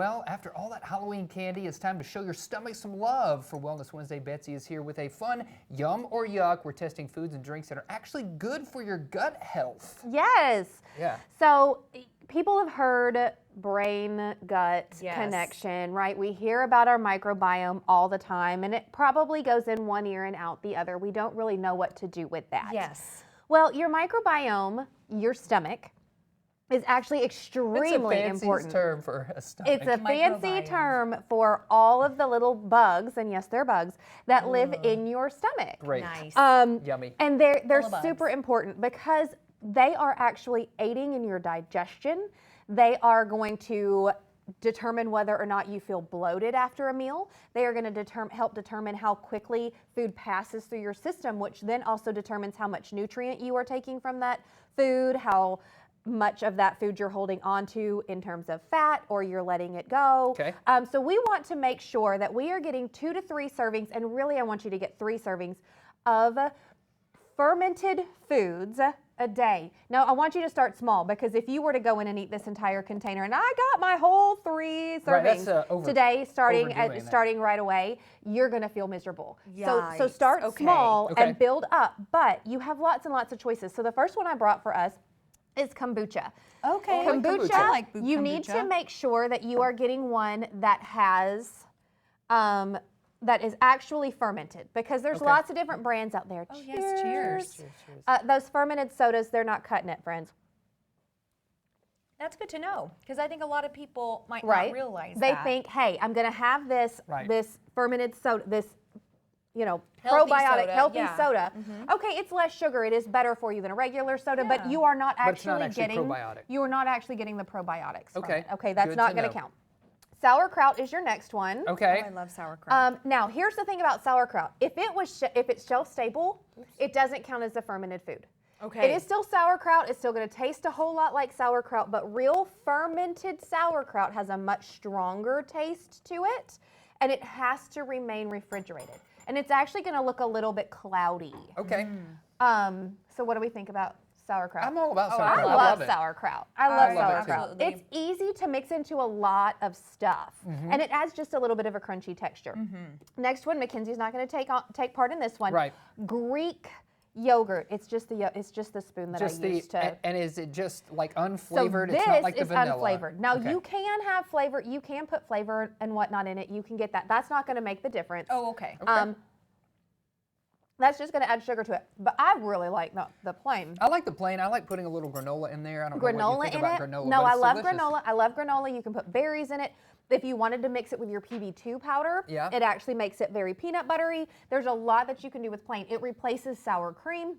Well, after all that Halloween candy, it's time to show your stomach some love. For Wellness Wednesday, Betsy is here with a fun Yum or Yuck. We're testing foods and drinks that are actually good for your gut health. Yes. Yeah. So people have heard brain-gut connection, right? We hear about our microbiome all the time, and it probably goes in one ear and out the other. We don't really know what to do with that. Yes. Well, your microbiome, your stomach, is actually extremely important. It's a term for a stomach. It's a fancy term for all of the little bugs, and yes, they're bugs, that live in your stomach. Great. Nice. Yummy. And they're of super bugs. important because they are actually aiding in your digestion. They are going to determine whether or not you feel bloated after a meal. They are going to help determine how quickly food passes through your system, which then also determines how much nutrient you are taking from that food, how much of that food you're holding on to in terms of fat, or you're letting it go. Okay. So we want to make sure that we are getting 2 to 3 servings, and really I want you to get 3 servings of fermented foods a day. Now I want you to start small, because if you were to go in and eat this entire container, and I got my whole 3 servings today, starting right away, you're going to feel miserable. So start small and build up, but you have lots and lots of choices. So the first one I brought for us is kombucha. Okay. Kombucha, I like you need to make sure that you are getting one that has that is actually fermented, because there's lots of different brands out there. Oh, yes, cheers. Those fermented sodas, they're not cutting it, friends. That's good to know, because I think a lot of people might not realize they that. think, hey, I'm going to have this this fermented soda, this Healthy probiotic, soda, healthy soda. Okay, it's less sugar. It is better for you than a regular soda, but you are not actually getting probiotic. You are not actually getting the probiotics. Okay. From it. Okay, that's Good not to going to know. count. Sauerkraut is your next one. Okay. Oh, I love sauerkraut. Now, here's the thing about sauerkraut. If it's shelf stable, it doesn't count as a fermented food. Okay. It is still sauerkraut. It's still going to taste a whole lot like sauerkraut, but real fermented sauerkraut has a much stronger taste to it, and it has to remain refrigerated. And it's actually going to look a little bit cloudy. Okay. So what do we think about sauerkraut? I'm all about sauerkraut. I love sauerkraut. I love sauerkraut. Absolutely. It's easy to mix into a lot of stuff, and it adds just a little bit of a crunchy texture. Next one, Mackenzie's not going to take part in this one. Right. Greek yogurt. It's just the spoon that I used to. And is it just like unflavored? So it's not like the this is vanilla. unflavored. Now you can have flavor. You can put flavor and whatnot in it. You can get that. That's not going to make the difference. Oh, okay. That's just going to add sugar to it. But I really like the plain. I like the plain. I like putting a little granola in there. I don't know what you think about granola. No, but I it's love delicious. granola. I love granola. You can put berries in it. If you wanted to mix it with your PB2 powder, it actually makes it very peanut buttery. There's a lot that you can do with plain. It replaces sour cream,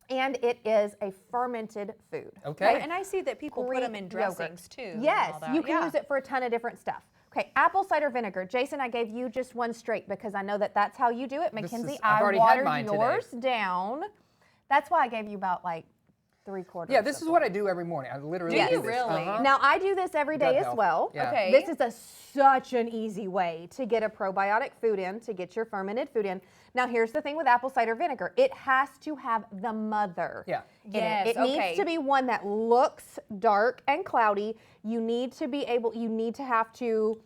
and it is a fermented food. Okay. And I see that people put them in dressings too. Yes, and all that. you can use it for a ton of different stuff. Okay, apple cider vinegar. Jason, I gave you just one straight because I know that that's how you do it. Mackenzie, I watered yours down. That's why I gave you about like 3/4. Yeah, this is what I do every morning. I literally Do do you this. really? Now, I do this every day as well. Yeah. Okay. This is such an easy way to get a probiotic food in, to get your fermented food in. Now, here's the thing with apple cider vinegar. It has to have the mother. Yeah. Yes, It needs to be one that looks dark and cloudy. You need to have to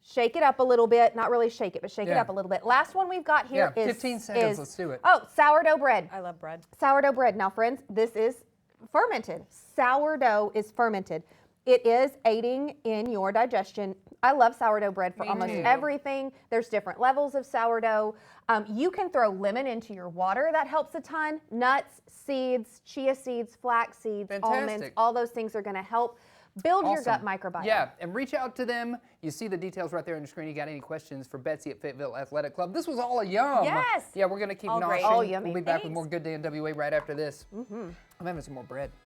shake it up a little bit. Not really shake it, but shake it up a little bit. Last one we've got here is 15 seconds. Let's do it. Oh, sourdough bread. I love bread. Sourdough bread. Now, friends, this is fermented. Sourdough is fermented. It is aiding in your digestion. I love sourdough bread for almost everything. There's different levels of sourdough. You can throw lemon into your water. That helps a ton. Nuts, seeds, chia seeds, flax seeds, almonds, all those things are going to help build your gut microbiome. Yeah, and reach out to them. You see the details right there on your screen. You got any questions for Betsy at Fayetteville Athletic Club? This was all a yum. Yes. Yeah, we're going to keep All great. noshing. All yummy. We'll be back with more Good Day in WA right after this. I'm having some more bread.